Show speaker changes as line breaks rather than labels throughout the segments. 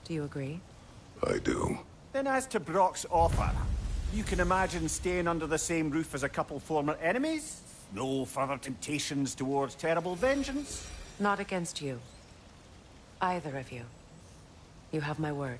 Do you agree?
I do.
Then as to Brock's offer, you can imagine staying under the same roof as a couple former enemies? No further temptations towards terrible vengeance?
Not against you. Either of you. You have my word.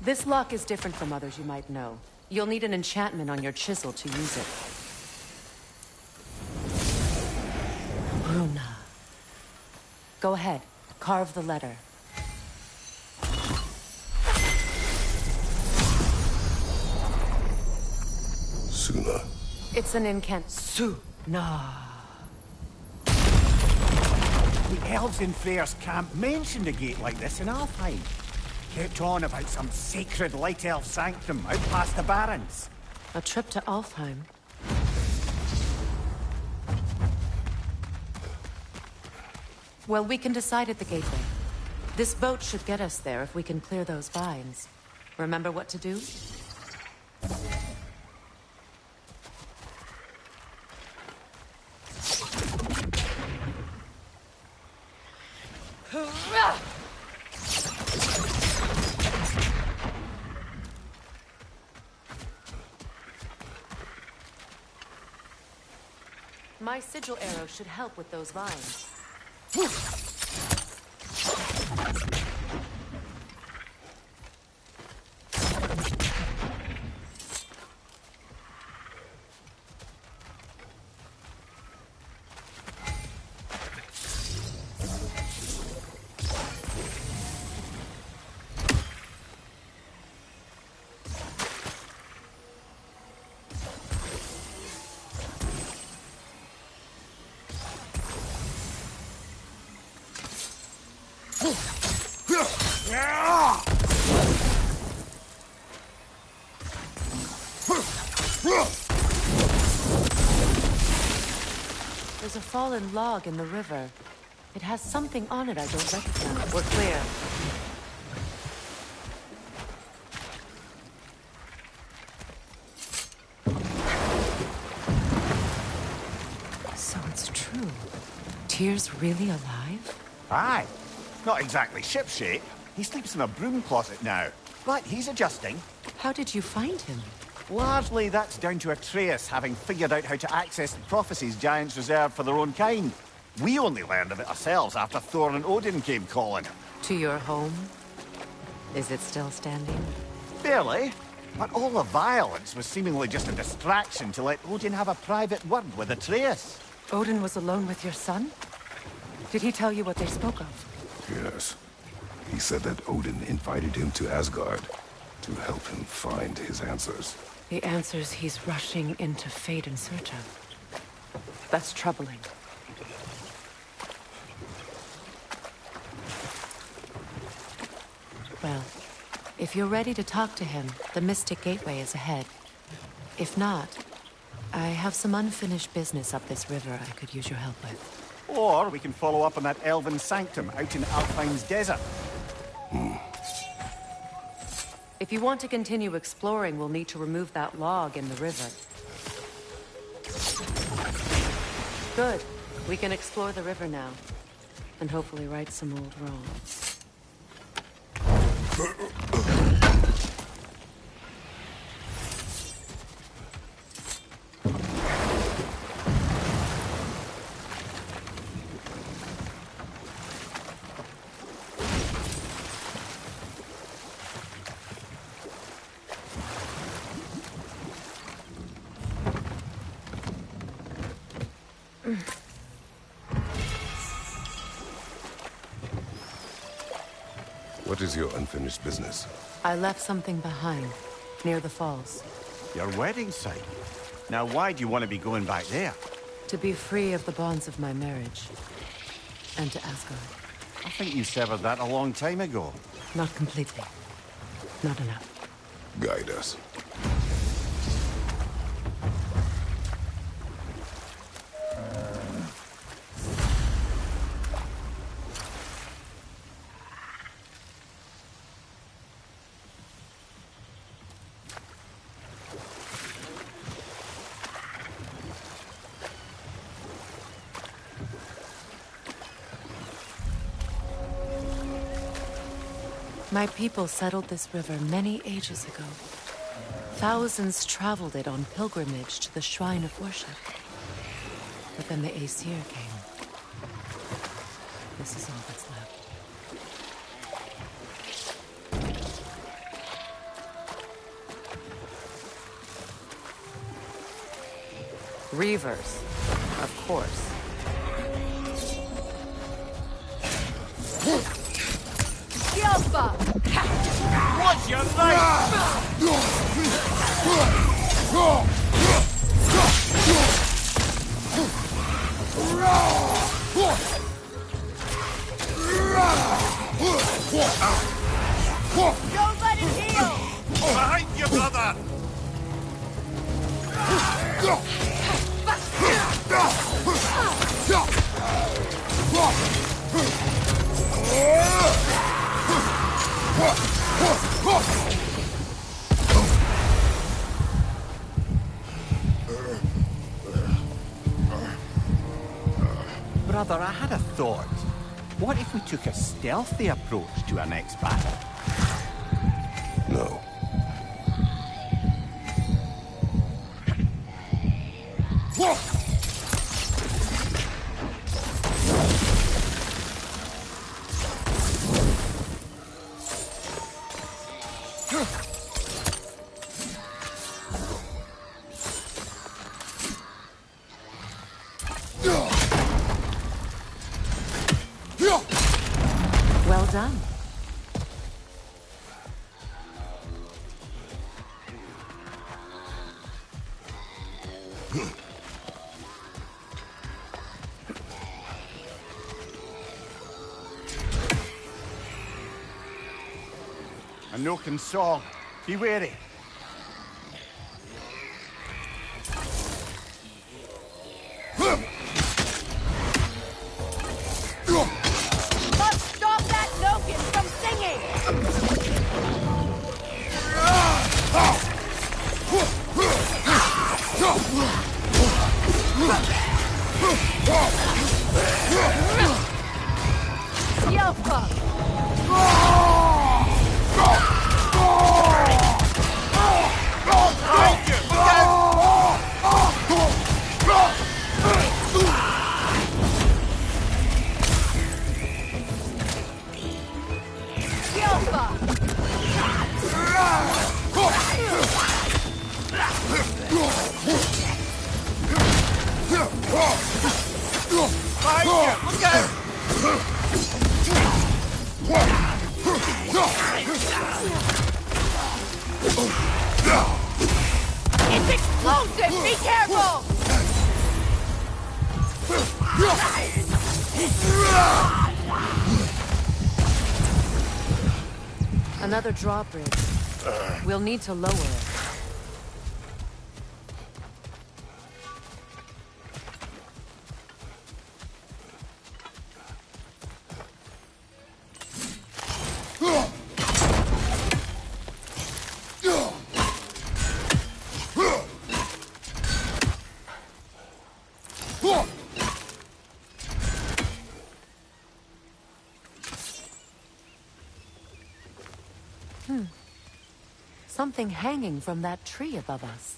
This lock is different from others you might know. You'll need an enchantment on your chisel to use it. Bruna. Go ahead. Carve the letter.
Suna.
It's an incant. Suna.
The elves in Freya's camp mentioned a gate like this in Alfheim. Kept on about some sacred light elf sanctum out past the Barrens.
A trip to Alfheim. Well, we can decide at the gateway. This boat should get us there if we can clear those vines. Remember what to do? My sigil arrow should help with those vines. There's a fallen log in the river. It has something on it I don't recognize. We're clear. So it's true. Tyr's really alive?
Aye. Not exactly shipshape. He sleeps in a broom closet now. But he's adjusting.
How did you find him?
Largely, that's down to Atreus having figured out how to access the prophecies giants reserve for their own kind. We only learned of it ourselves after Thor and Odin came calling.
To your home? Is it still standing?
Barely. But all the violence was seemingly just a distraction to let Odin have a private word with Atreus.
Odin was alone with your son? Did he tell you what they spoke of?
Yes. He said that Odin invited him to Asgard to help him find his answers.
The answers he's rushing into fate in search of. That's troubling. Well, if you're ready to talk to him, the Mystic Gateway is ahead. If not, I have some unfinished business up this river I could use your help with.
Or we can follow up on that elven sanctum out in Alpine's desert.
If you want to continue exploring, we'll need to remove that log in the river. Good. We can explore the river now. And hopefully right some old wrongs.
What is your unfinished business?
I left something behind, near the falls.
Your wedding site. Now why do you want to be going back there?
To be free of the bonds of my marriage. And to Asgard.
I think you severed that a long time ago.
Not completely. Not enough.
Guide us.
My people settled this river many ages ago. Thousands traveled it on pilgrimage to the shrine of worship. But then the Aesir came. This is all that's left. Reavers, of course.
Alpha!
What's your name?
Don't let him heal!
Behind you, brother! Brother, I had a thought. What if we took a stealthy approach to our next battle?
No.
Well done.
A Noken song. Be wary.
Must stop that Noken from singing! Alpha! It's explosive! Be careful!
Another drawbridge. We'll need to lower it. Something hanging from that tree above us.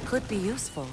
Could be useful.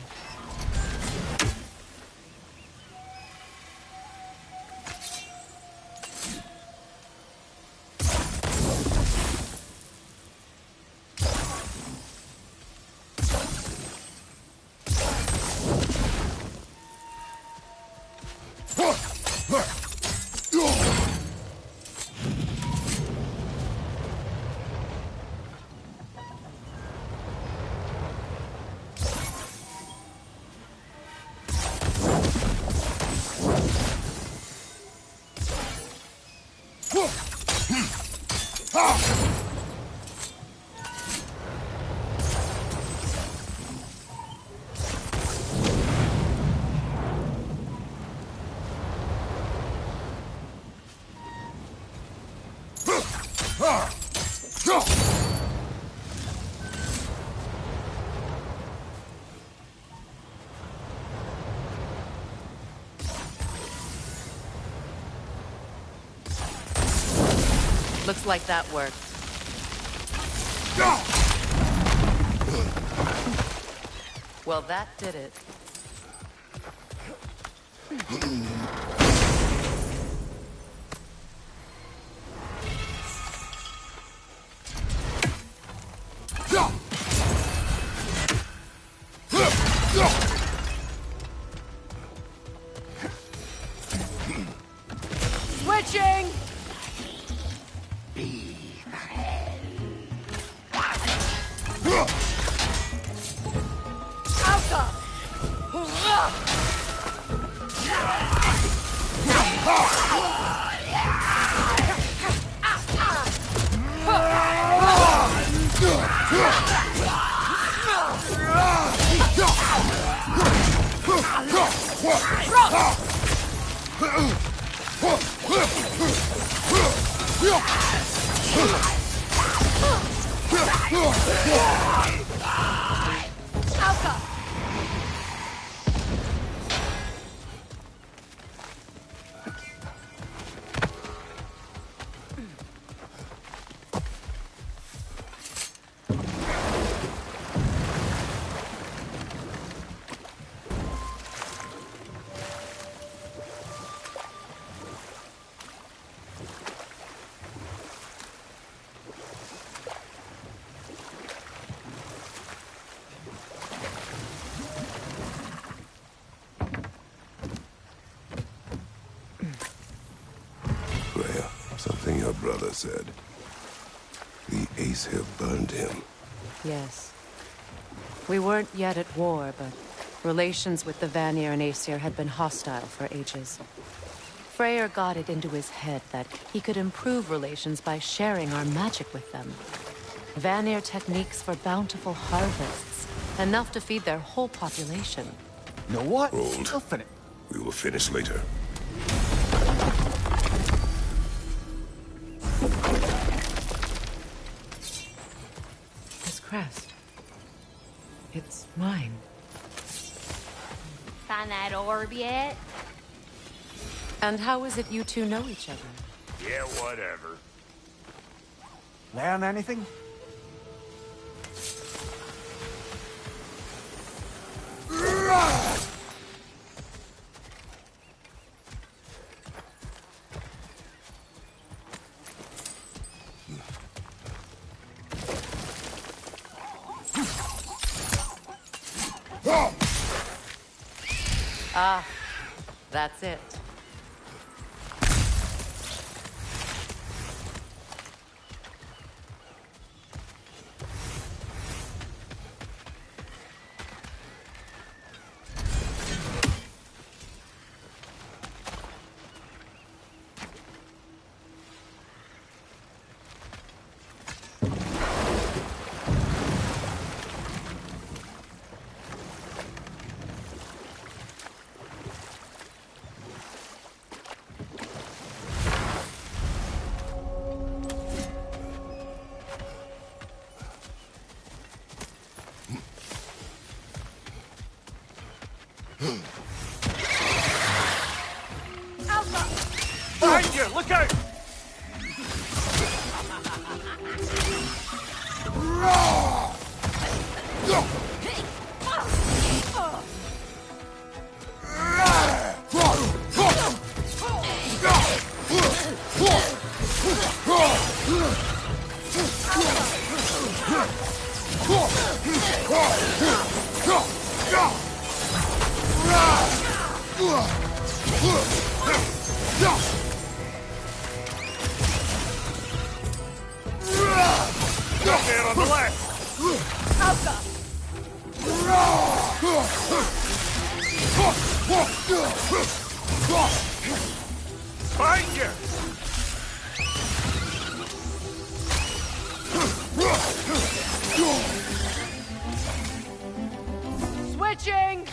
Looks like that worked. Well, that did it.
Switching!
Freya, something your brother said. The Aesir burned him.
Yes. We weren't yet at war, but relations with the Vanir and Aesir had been hostile for ages. Freyr got it into his head that he could improve relations by sharing our magic with them. Vanir techniques for bountiful harvests, enough to feed their whole population.
Know what?
Hold.
We'll finish.
We will finish later.
This crest. It's mine.
Find that orb yet?
And how is it you two know each other?
Yeah, whatever.
Learn anything?
Ah, that's it.
Behind you! Look out! Look there on the left! Behind you!
Switching!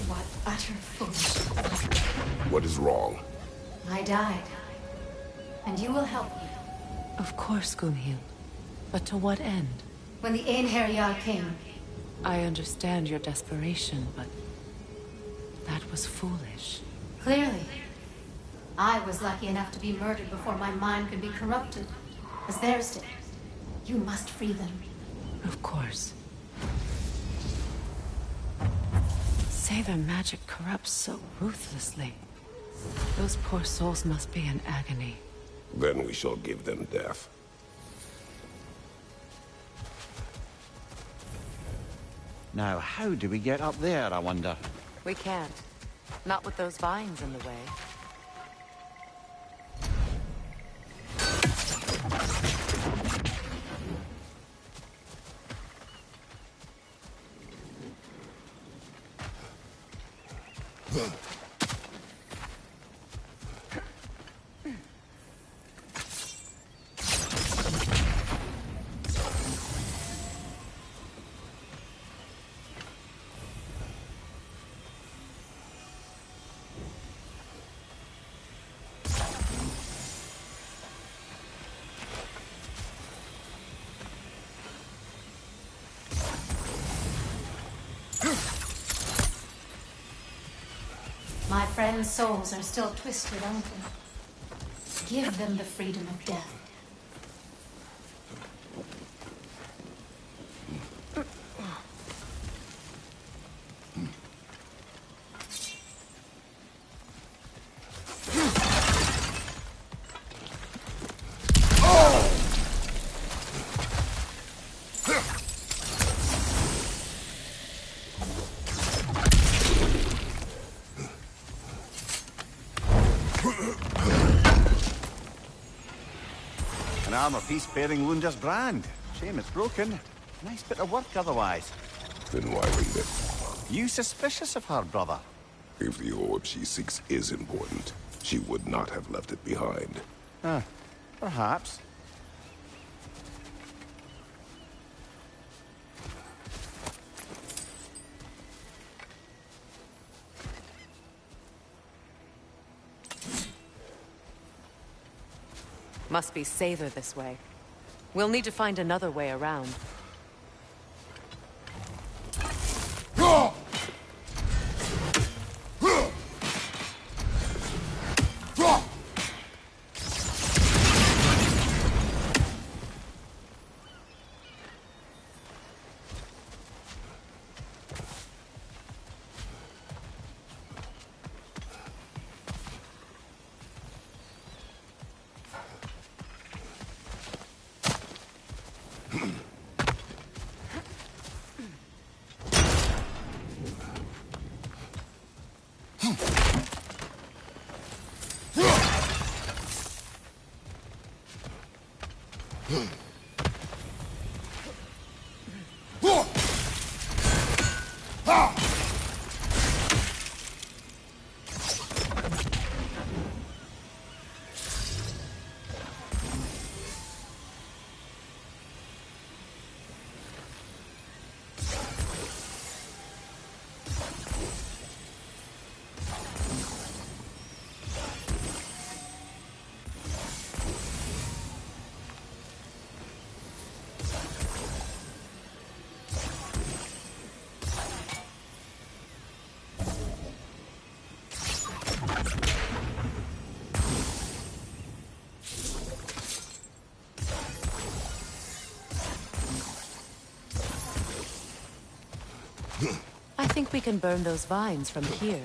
What utter foolishness.
What is wrong?
I died. And you will help me.
Of course, Gunhild. But to what end?
When the Einherjar came,
I understand your desperation, but that was foolish.
clearly, I was lucky enough to be murdered before my mind could be corrupted, as theirs did. You must free them.
Of course. Say their magic corrupts so ruthlessly. Those poor souls must be in agony.
Then we shall give them death.
Now, how do we get up there, I wonder?
We can't. Not with those vines in the way.
My friends' souls are still twisted, aren't they? Give them the freedom of death.
An armor piece bearing Lunda's brand. Shame it's broken. Nice bit of work otherwise.
Then why leave it?
You suspicious of her, brother?
If the orb she seeks is important, she would not have left it behind.
Perhaps.
Must be safer this way. We'll need to find another way around. I think we can burn those vines from here.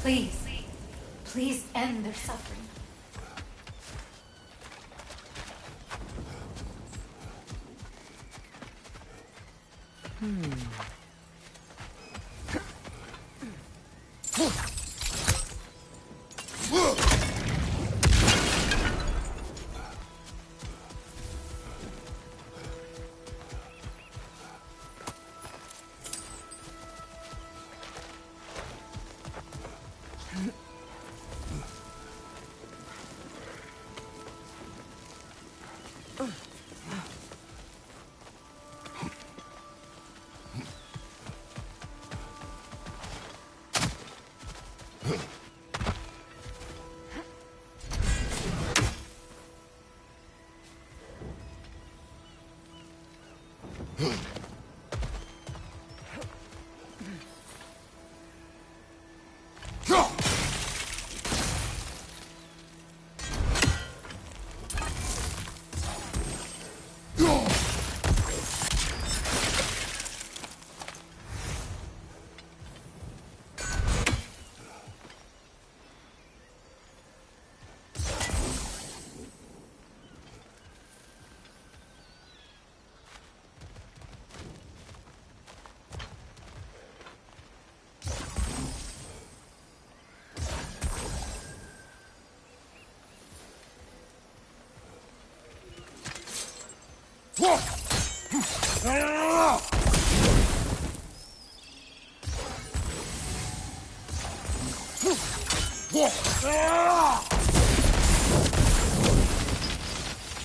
Please, please end their suffering.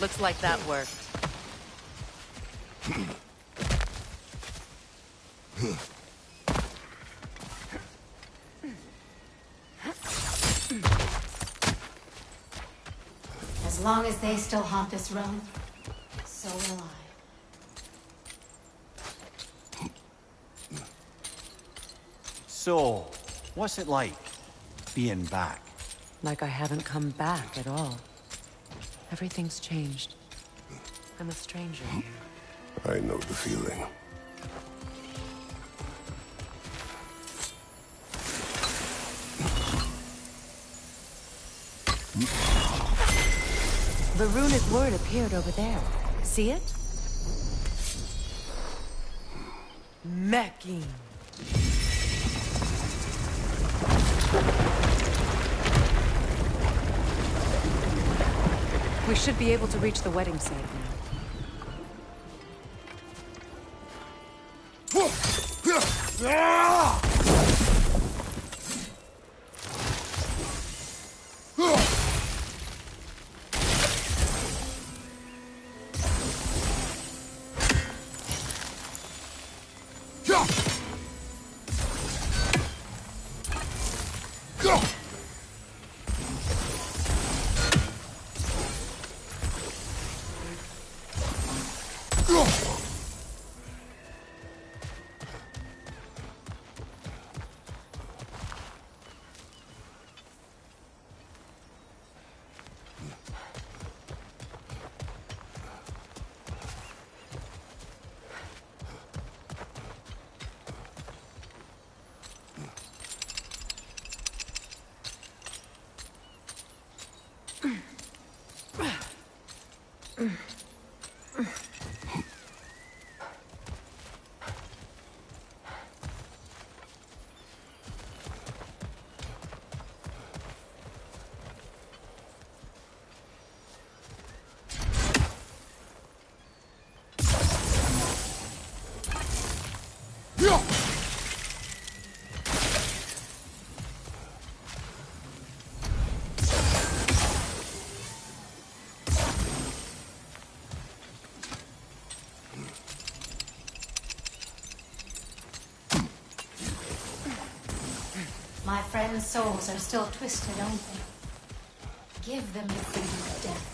Looks like that worked.
As long as they still haunt this realm, so will I.
So, what's it like, being back?
Like I haven't come back at all. Everything's changed. I'm a stranger here.
I know the feeling.
The runic word appeared over there. See it? Mecking. We should be able to reach the wedding site now.
My friends' souls are still twisted, aren't they? Give them the freedom of death.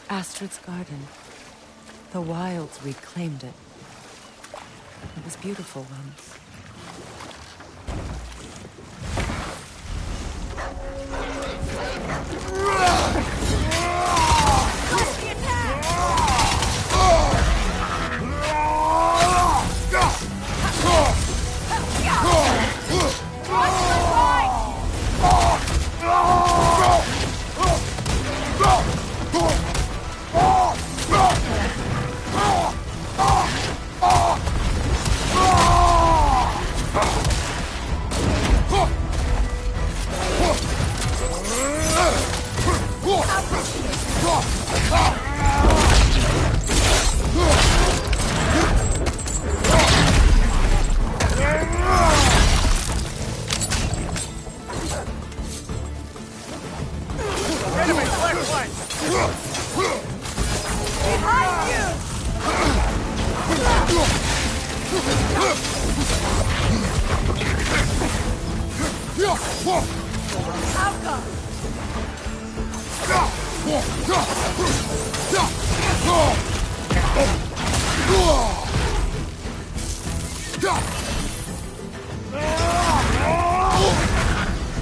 Astrid's garden. The wilds reclaimed it. It was beautiful once.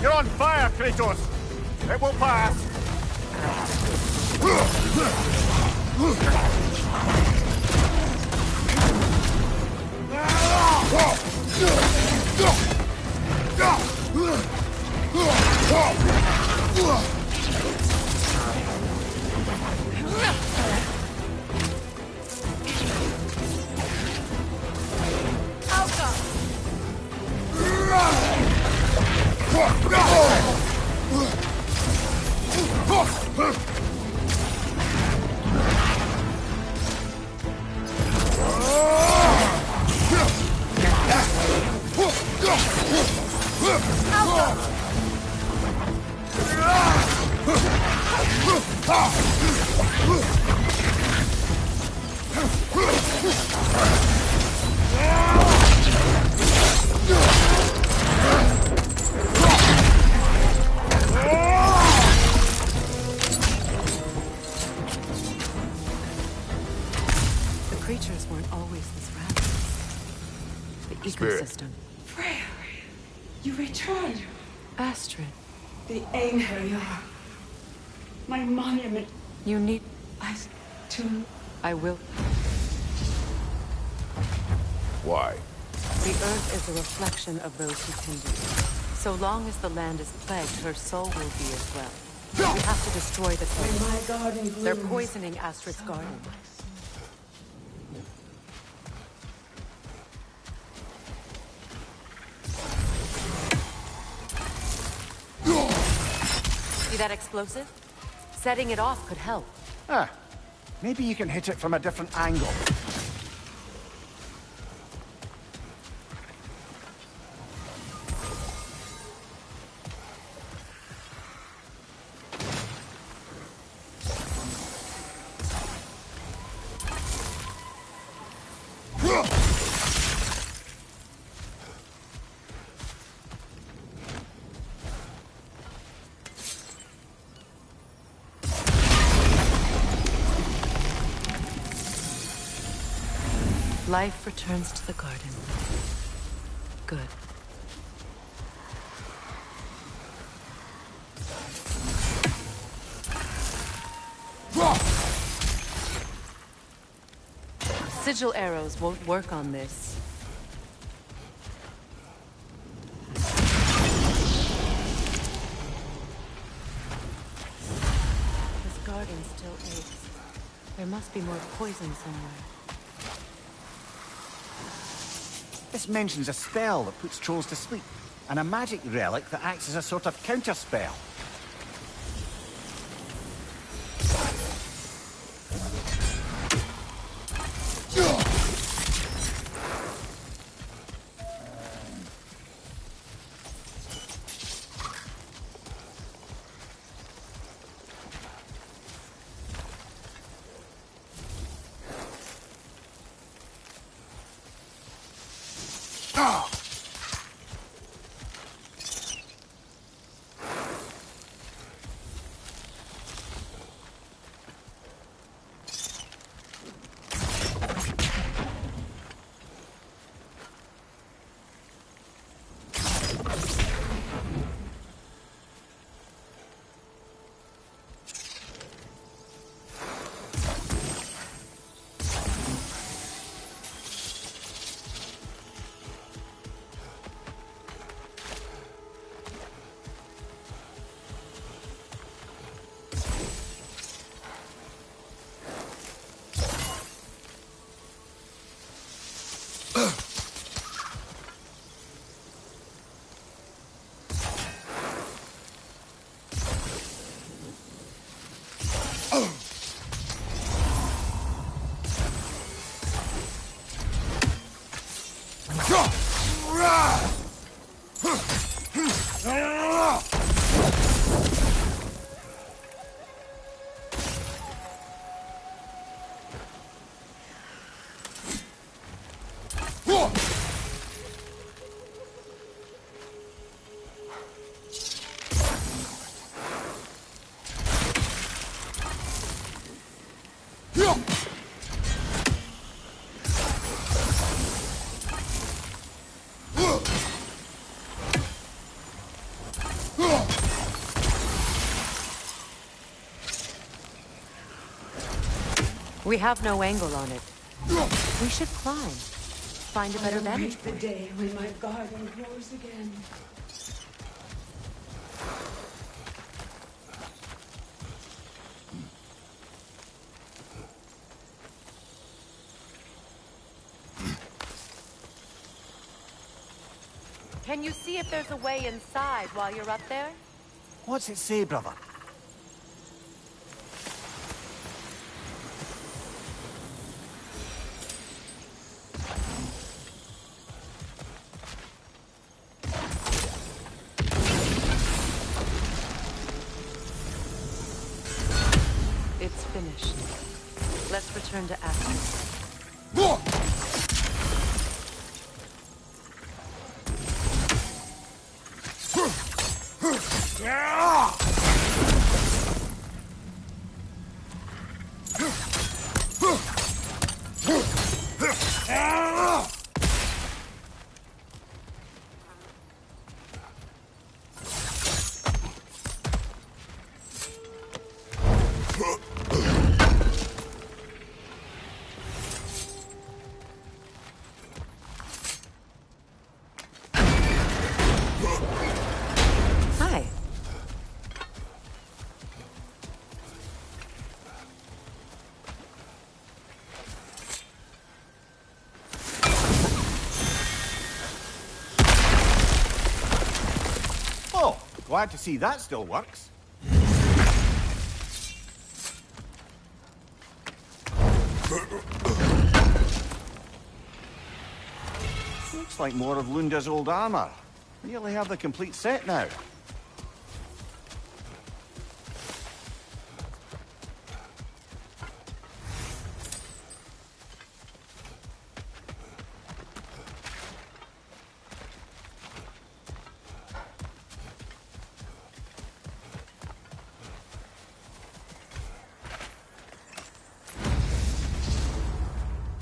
You're on fire, Kratos! It will pass!
Creatures weren't always this radical. The
Spirit.
ecosystem.
Freya, you returned.
Astrid,
The anger you are. My monument.
you need...
I
will.
Why?
The earth is a reflection of those who tend it. So long as the land is plagued, her soul will be as well. We have to destroy the
When
place.
my garden blooms.
They're poisoning Astrid's garden. See that explosive? Setting it off could help.
Ah, maybe you can hit it from a different angle.
Life returns to the garden. Good. Sigil arrows won't work on this. This garden still aches. There must be more poison somewhere.
This mentions a spell that puts trolls to sleep, and a magic relic that acts as a sort of counter-spell.
We have no angle on it. We should climb. Find a better vantage
The
point.
day when my garden grows again.
Can you see if there's a way inside while you're up there?
What's it say, brother?
It's finished. Let's return to Asgard. Hi.
Oh, glad to see that still works. Looks like more of Lunda's old armor. Nearly have the complete set now.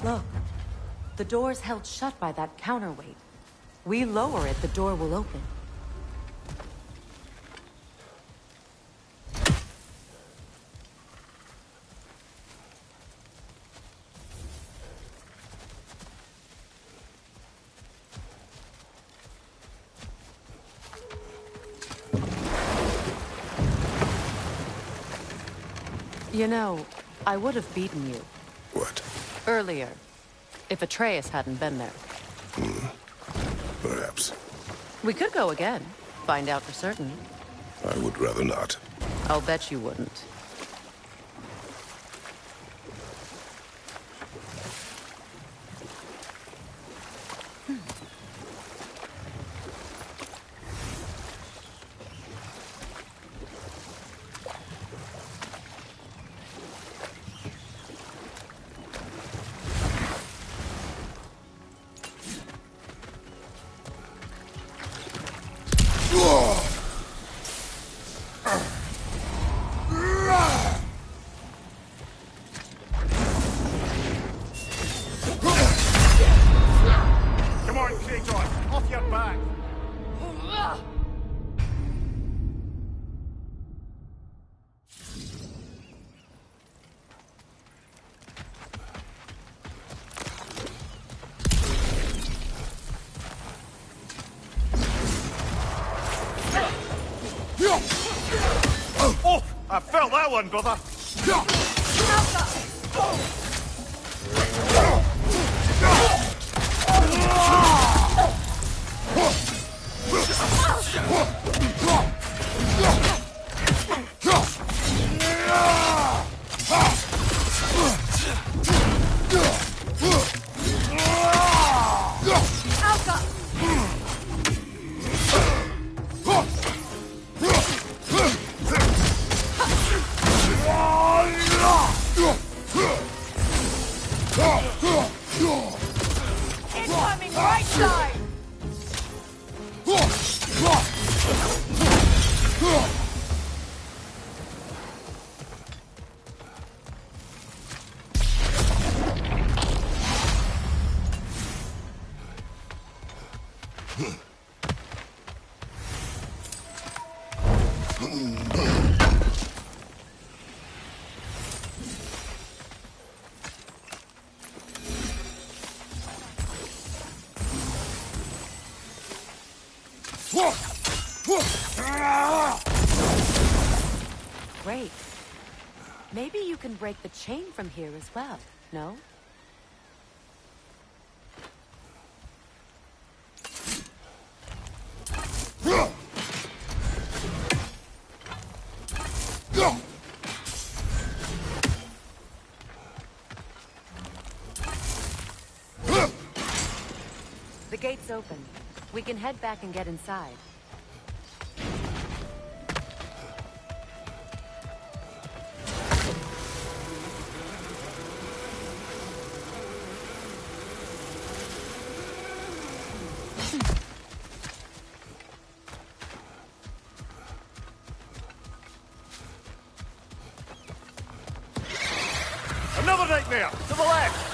Look. The door's held shut by that counterweight. We lower it, the door will open. You know, I would have beaten you.
What?
Earlier. If Atreus hadn't been there.
Perhaps.
We could go again. Find out for certain.
I would rather not.
I'll bet you wouldn't.
Come on, Kratos! Off your back! Oh! I felt that one, brother!
Incoming right side!
Great. Maybe you can break the chain from here as well, no? The gate's open. We can head back and get inside.
Another nightmare! To the left!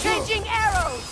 Changing arrows!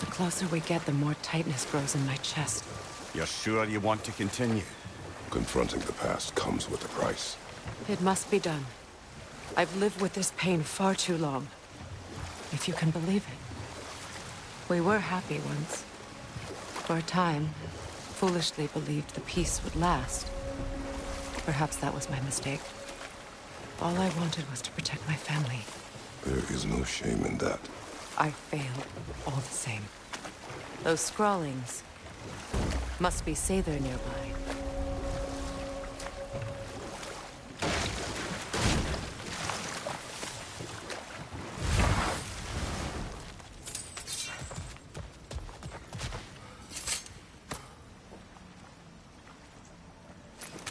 The closer we get, the more tightness grows in my chest.
You're sure you want to continue?
Confronting the past comes with a price.
It must be done. I've lived with this pain far too long. If you can believe it. We were happy once. For a time, foolishly believed the peace would last. Perhaps that was my mistake. All I wanted was to protect my family.
There is no shame in that.
I failed, all the same. Those scrawlings must be Sather nearby.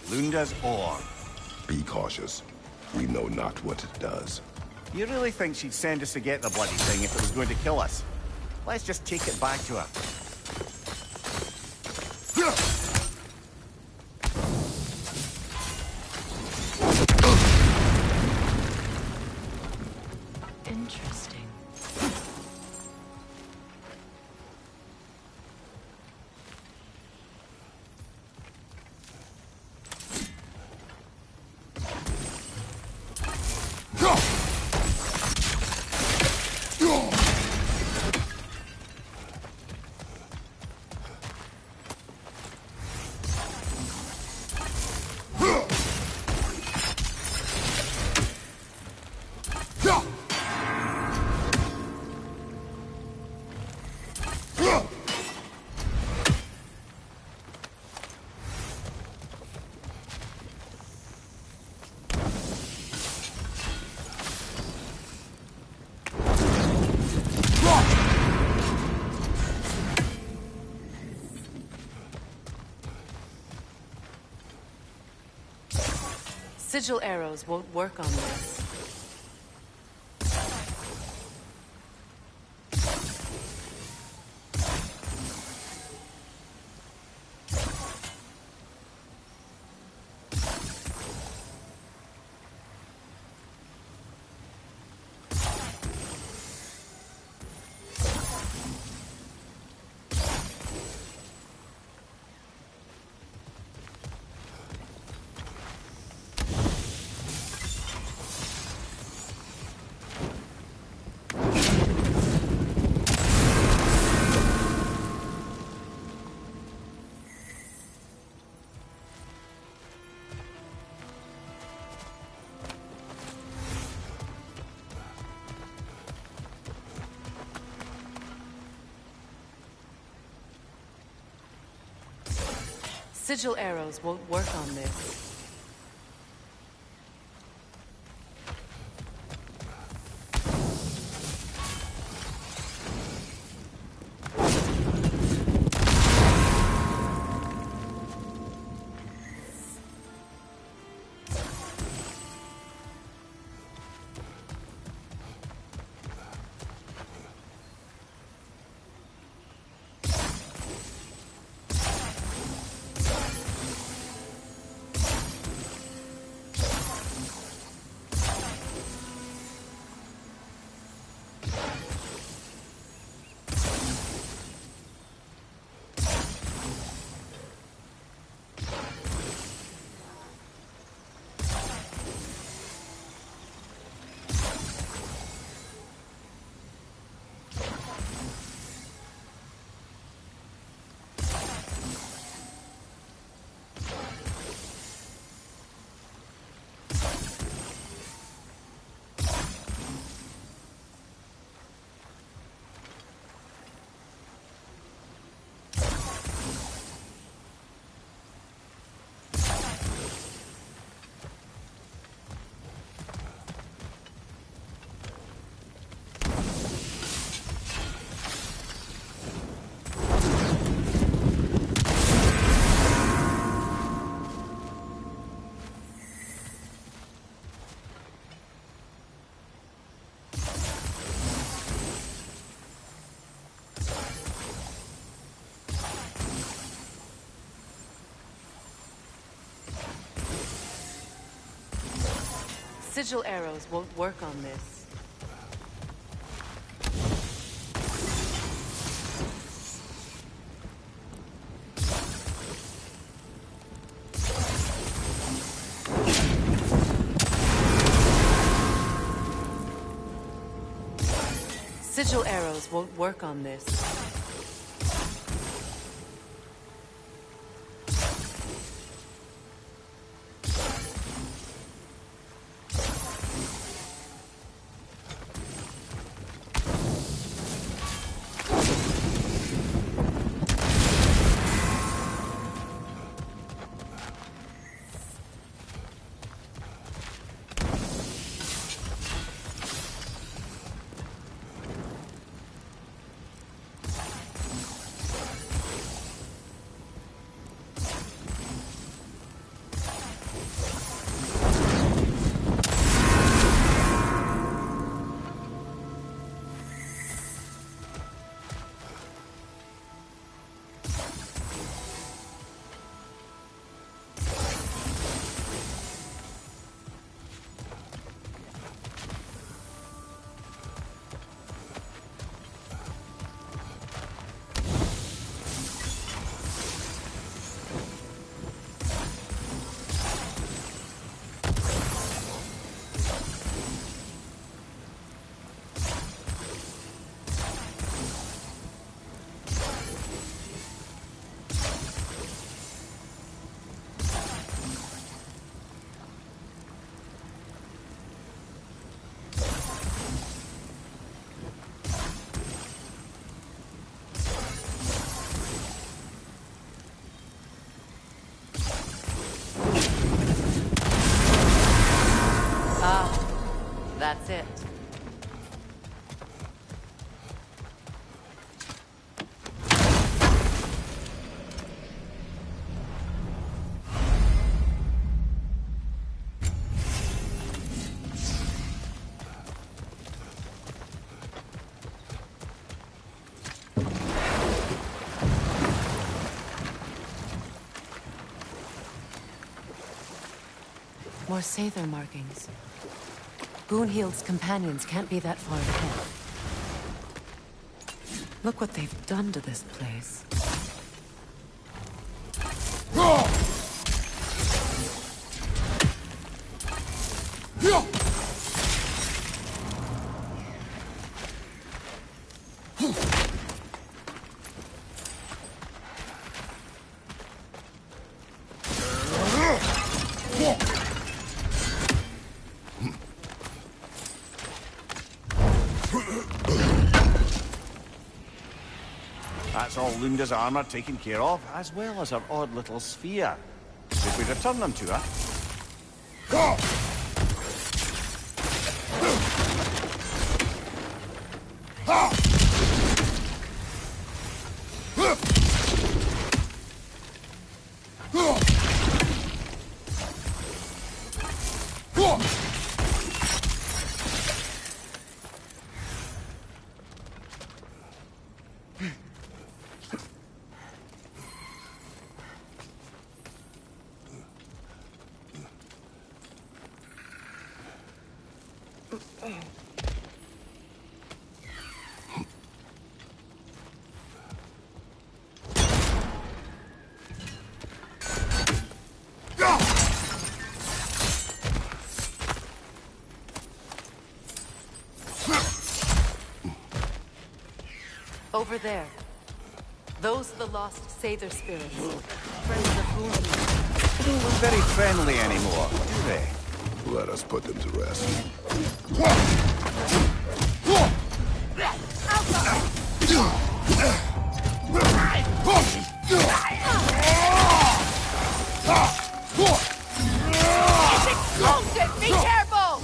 Lunda's ore.
Be cautious. We know not what it does.
You really think she'd send us to get the bloody thing if it was going to kill us? Let's just take it back to her.
Interesting. Sigil arrows won't work on this. Sigil arrows won't work on this. Sigil arrows won't work on this. Sigil arrows won't work on this. That's it. More Sather markings. Gunhild's companions can't be that far ahead. Look what they've done to this place.
That's all Lunda's armor taken care of, as well as her odd little sphere. Should we return them to her?
Over there. Those are the lost Sather spirits. Friends of Gunhild.
They don't look very friendly anymore, do they?
Let us put them to rest.
It's explosive! Be careful!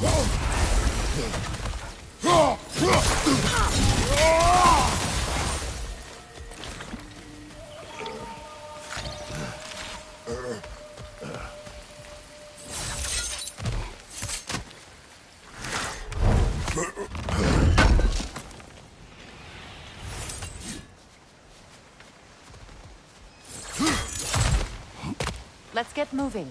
Let's get moving.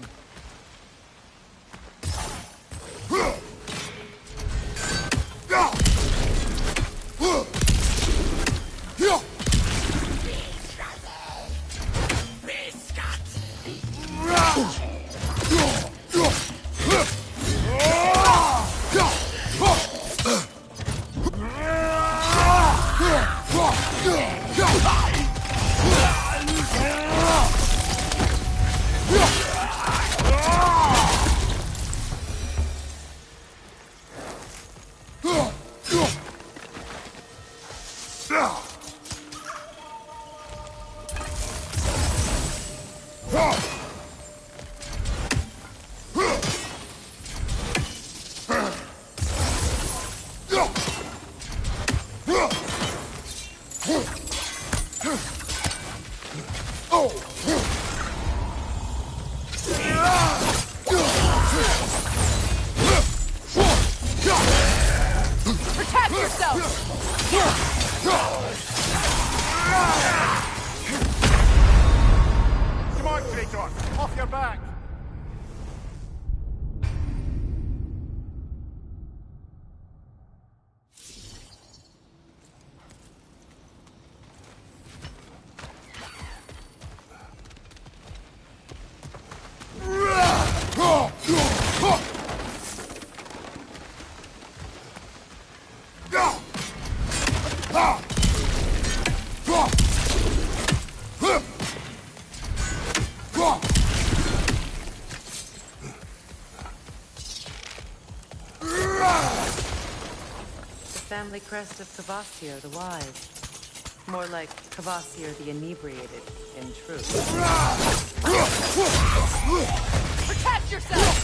Protect yourself!
Come on, Kratos! Off your back!
Family crest of Kvasir the Wise. More like Kvasir the Inebriated, in truth.
Protect yourself!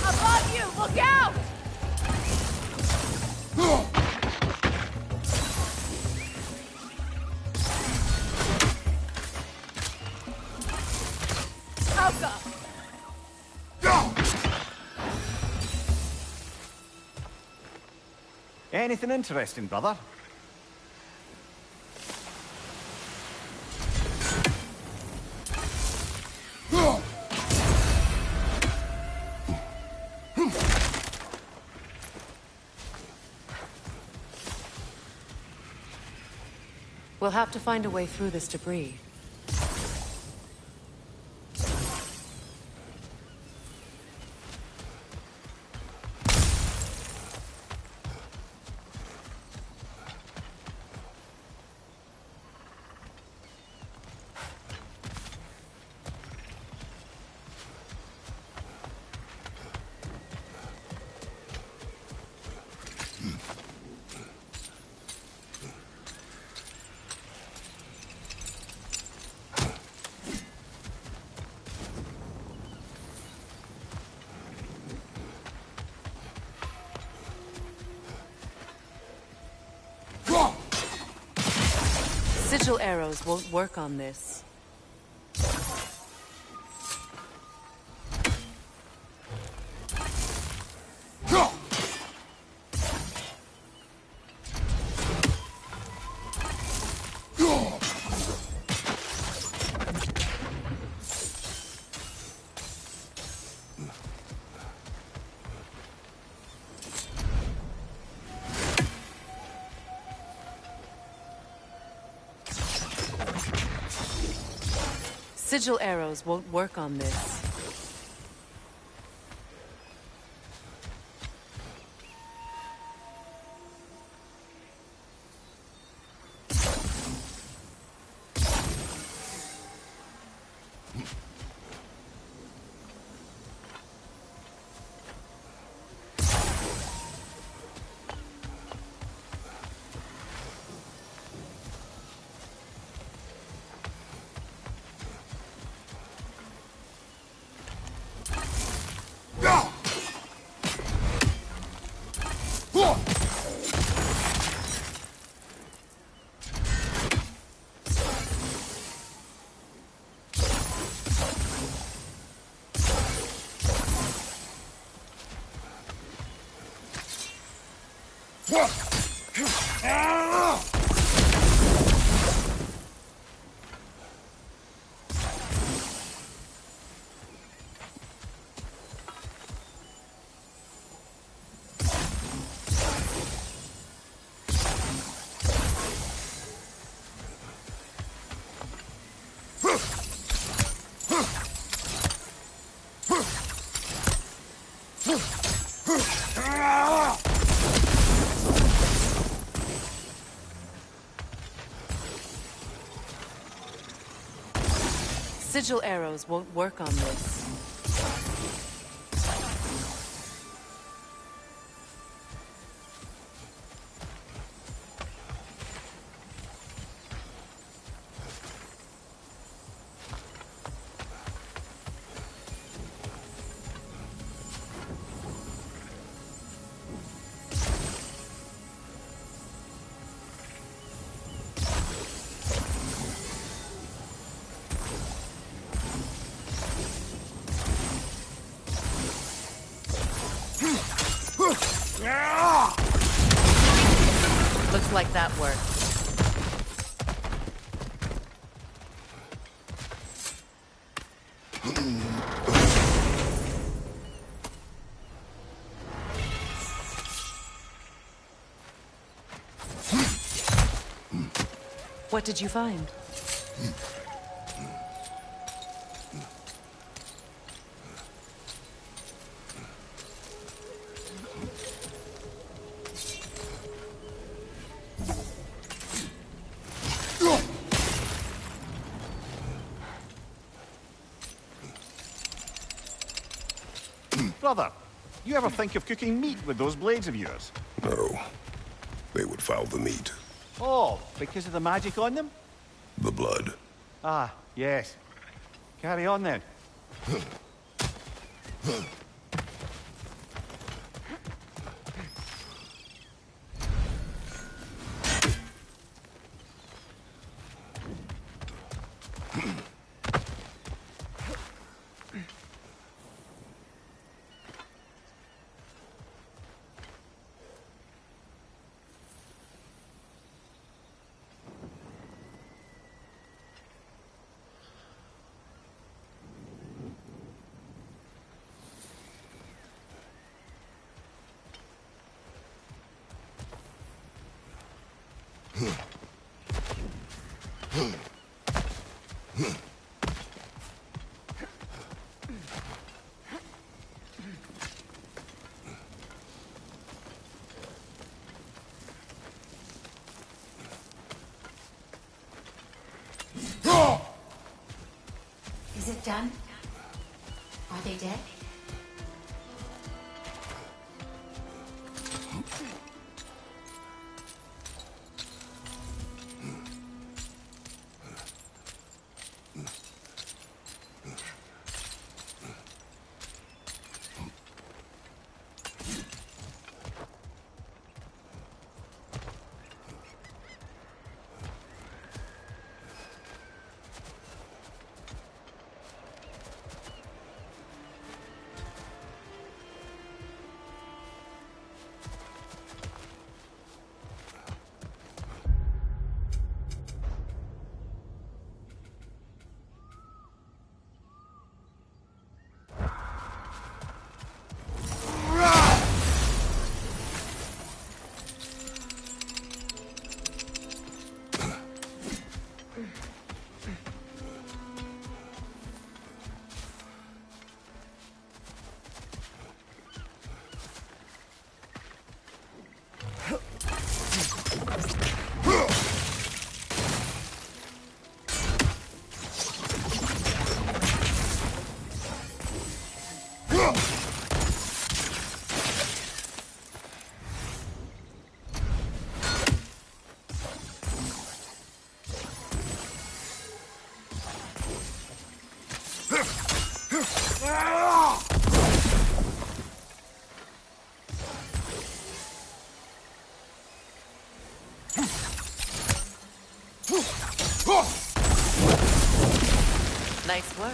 Above you! Look out! Alka!
Anything interesting, brother?
We'll have to find a way through this debris. Sigil arrows won't work on this. Sigil arrows won't work on this. Sigil arrows won't work on this. Looks like that worked. What did you find?
Brother, you ever think of cooking meat with those blades of yours?
No. They would foul the meat.
Oh, because of the magic on them?
The blood.
Ah, yes. Carry on then.
Is it done? Are they dead?
Nice work.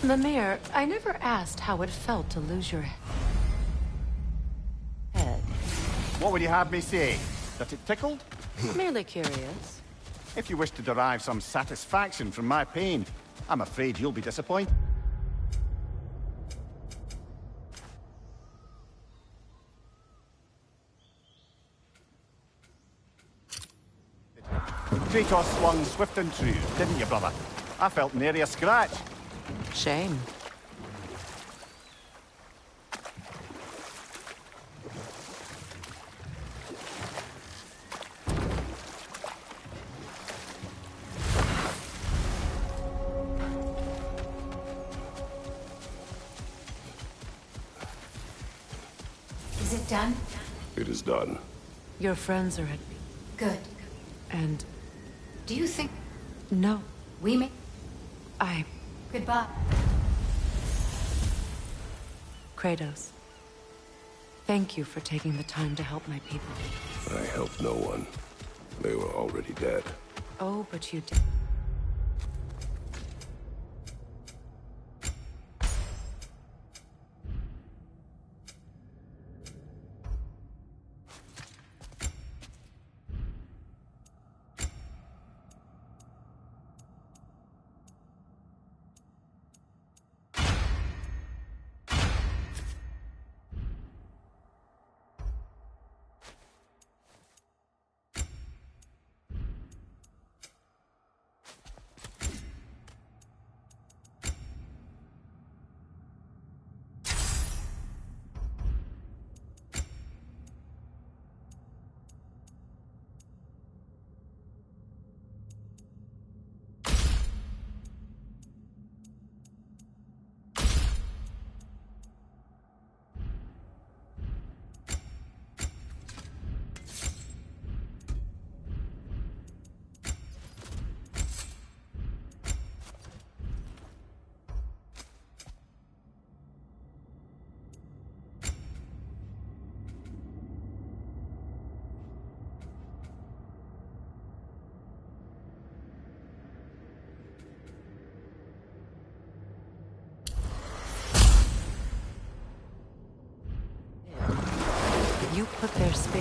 Mimir, I never asked how it felt to lose your head.
What would you have me say? That it tickled?
Merely curious.
If you wish to derive some satisfaction from my pain, I'm afraid you'll be disappointed. Kratos swung swift and true, didn't you, brother? I felt nary a scratch.
Shame.
Is it done?
It is done.
Your friends are at...
Good.
And...
Do you think
no.
we may... Goodbye.
Kratos. Thank you for taking the time to help my people.
I helped no one. They were already dead.
Oh, but you did.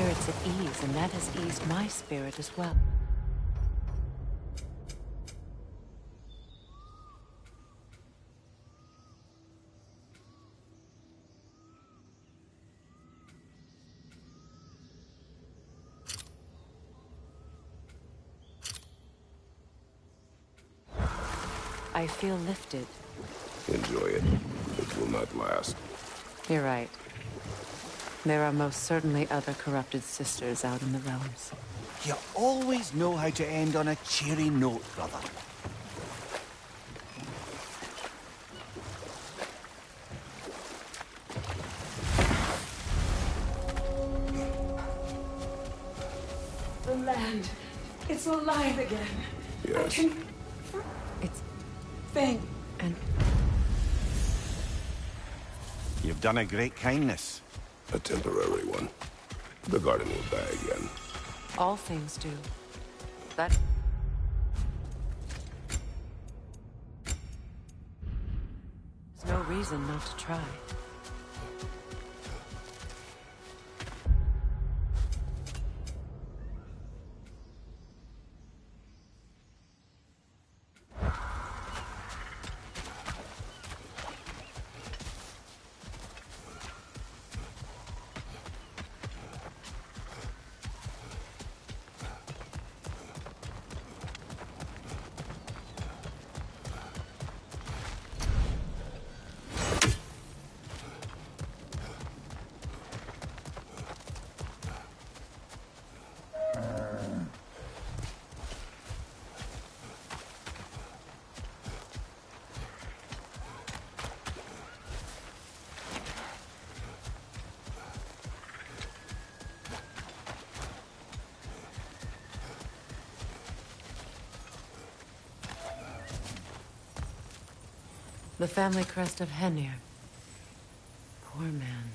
spirits at ease, and that has eased my spirit as well. I feel lifted.
Enjoy it. It will not last.
You're right. There are most certainly other corrupted sisters out in the realms.
You always know how to end on a cheery note, brother.
The land. It's alive again.
Yes.
It's...
Thing.
and...
You've done a great kindness.
A temporary one. The garden will die again.
all things do. That... There's no reason not to try. The family crest of Henir. Poor man.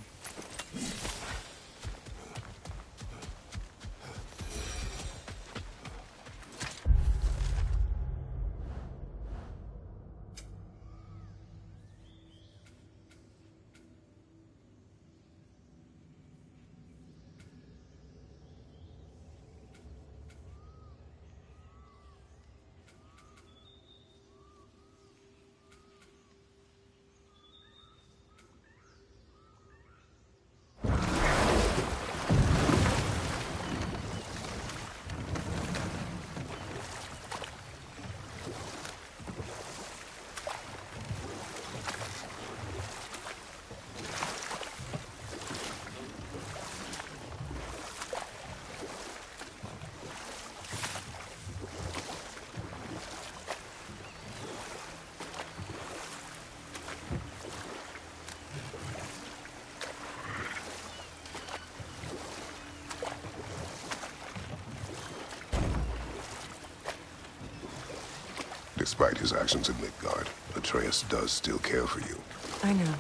Despite his actions in Midgard, Atreus does still care for you.
I know.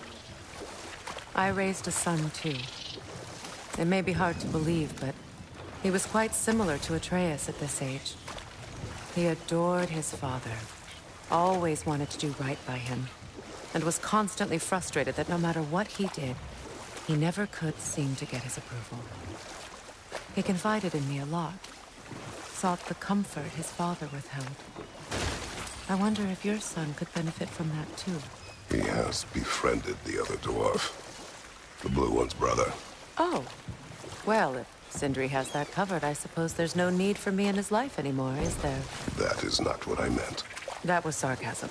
I raised a son, too. It may be hard to believe, but he was quite similar to Atreus at this age. He adored his father, always wanted to do right by him, and was constantly frustrated that no matter what he did, he never could seem to get his approval. He confided in me a lot, sought the comfort his father withheld. I wonder if your son could benefit from that, too.
He has befriended the other dwarf. The blue one's brother.
Oh. Well, if Sindri has that covered, I suppose there's no need for me in his life anymore, is there?
That is not what I meant.
That was sarcasm.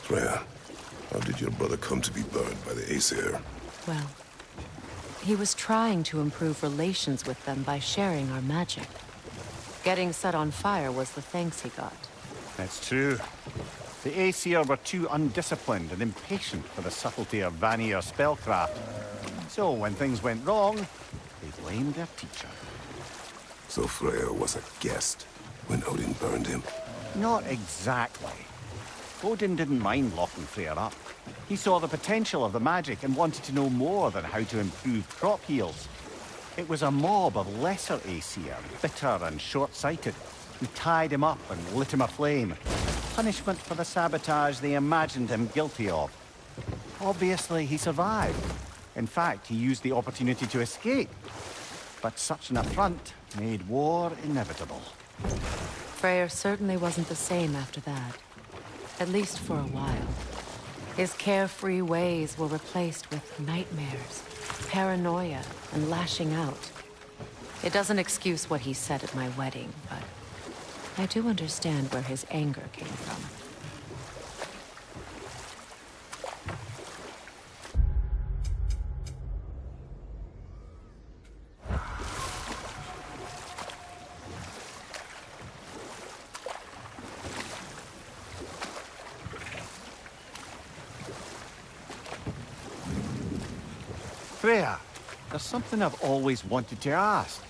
Freya, how did your brother come to be burned by the Aesir?
Well, he was trying to improve relations with them by sharing our magic. Getting set on fire was the thanks he got.
That's true. The Aesir were too undisciplined and impatient for the subtlety of Vanir spellcraft. So when things went wrong, they blamed their teacher.
So Freya was a guest when Odin burned him?
Not exactly. Odin didn't mind locking Freya up. He saw the potential of the magic and wanted to know more than how to improve crop yields. It was a mob of lesser Aesir, bitter and short-sighted, who tied him up and lit him aflame. Punishment for the sabotage they imagined him guilty of. Obviously, he survived. In fact, he used the opportunity to escape. But such an affront made war inevitable.
Freyr certainly wasn't the same after that. At least for a while. His carefree ways were replaced with nightmares, paranoia, and lashing out. It doesn't excuse what he said at my wedding, but I do understand where his anger came from.
Freya, there's something I've always wanted to ask.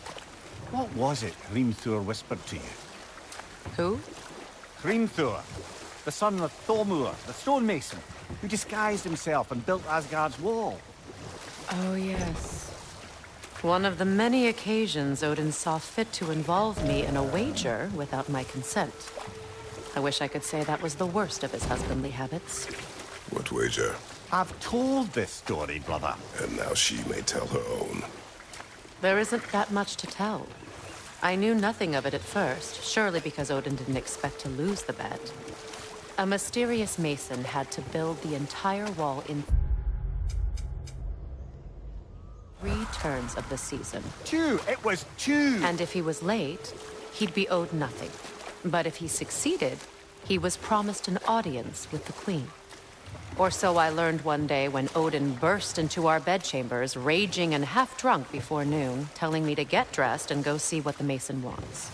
What was it Hrimthur whispered to you?
Who?
Hrimthur, the son of Thormur, the stonemason, who disguised himself and built Asgard's wall.
Oh, yes. One of the many occasions Odin saw fit to involve me in a wager without my consent. I wish I could say that was the worst of his husbandly habits.
What wager?
I've told this story, brother.
And now she may tell her own.
There isn't that much to tell. I knew nothing of it at first, surely because Odin didn't expect to lose the bet. A mysterious mason had to build the entire wall in 3 turns of the season.
2! It was 2!
And if he was late, he'd be owed nothing. But if he succeeded, he was promised an audience with the queen. Or so I learned one day when Odin burst into our bedchambers, raging and half-drunk before noon, telling me to get dressed and go see what the mason wants.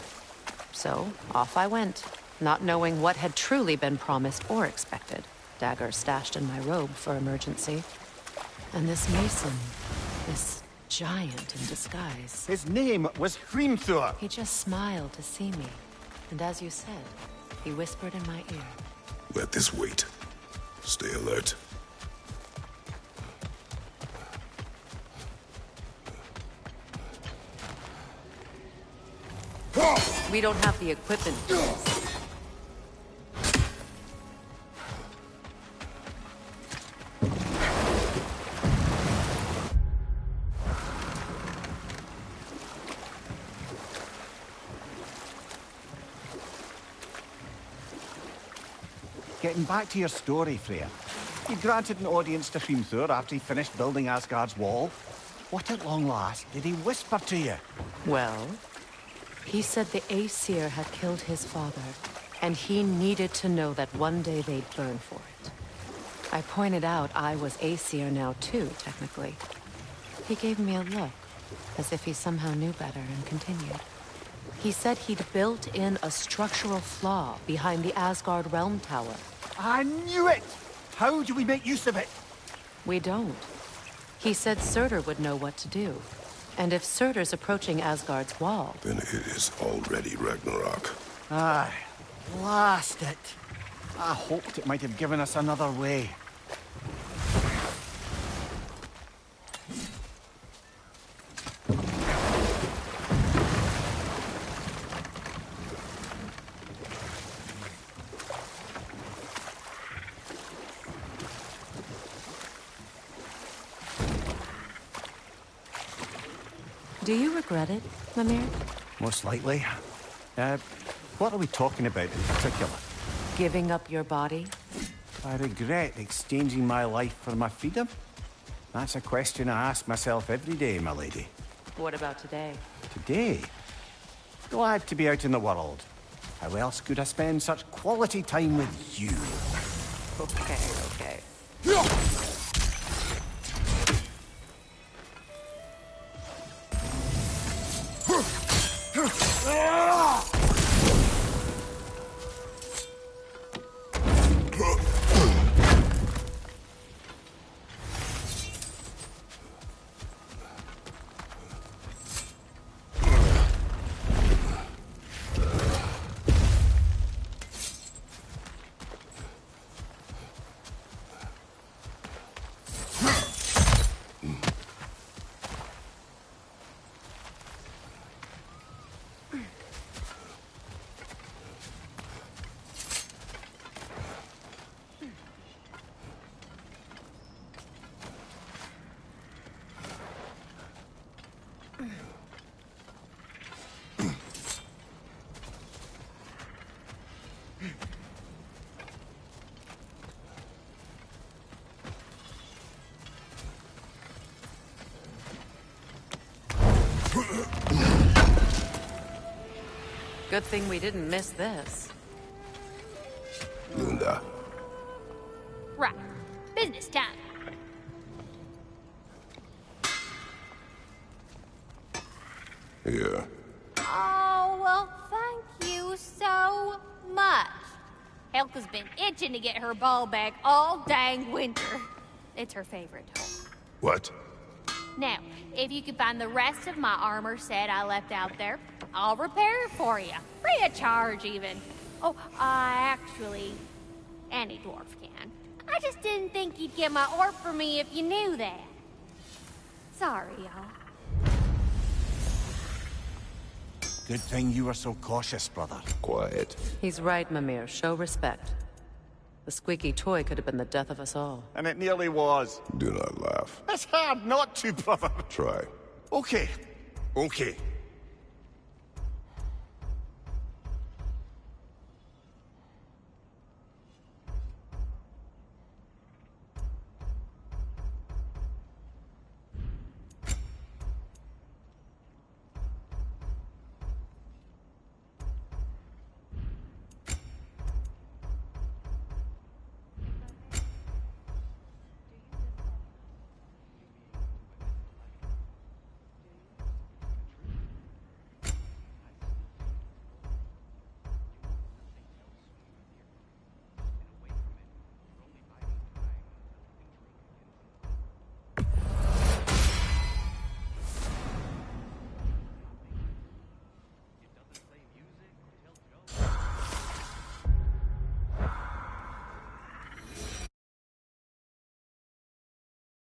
So, off I went, not knowing what had truly been promised or expected. Dagger stashed in my robe for emergency. And this mason, this giant in disguise.
His name was Hrimthur.
He just smiled to see me. And as you said, he whispered in my ear.
Let this wait. Stay alert.
We don't have the equipment for this.
Getting back to your story, Freya. You granted an audience to Hrimthur after he finished building Asgard's wall. What at long last did he whisper to you?
Well, he said the Aesir had killed his father, and he needed to know that one day they'd burn for it. I pointed out I was Aesir now too, technically. He gave me a look, as if he somehow knew better, and continued. He said he'd built in a structural flaw behind the Asgard Realm Tower.
I knew it! How do we make use of it?
We don't. He said Surtur would know what to do. And if Surtur's approaching Asgard's wall...
Then it is already Ragnarok.
Aye, blast it. I hoped it might have given us another way.
Do you regret it, Mimir?
Most likely. What are we talking about in particular?
Giving up your body?
I regret exchanging my life for my freedom? That's a question I ask myself every day, my lady.
What about today?
Today? Glad to be out in the world. How else could I spend such quality time with you?
Okay. Good thing we didn't miss this.
Lunda.
Right. Business time.
Here.
Oh, well, thank you so much. Helka's been itching to get her ball back all dang winter. It's her favorite toy.
What?
Now, if you can find the rest of my armor set I left out there, I'll repair it for you. Free of charge, even. Oh, actually, any dwarf can. I just didn't think you'd get my orb for me if you knew that. Sorry, y'all.
Good thing you were so cautious, brother.
Quiet.
He's right, Mimir. Show respect. The squeaky toy could have been the death of us all.
And it nearly was.
Do not laugh.
It's hard not to, brother.
Try.
Okay. Okay.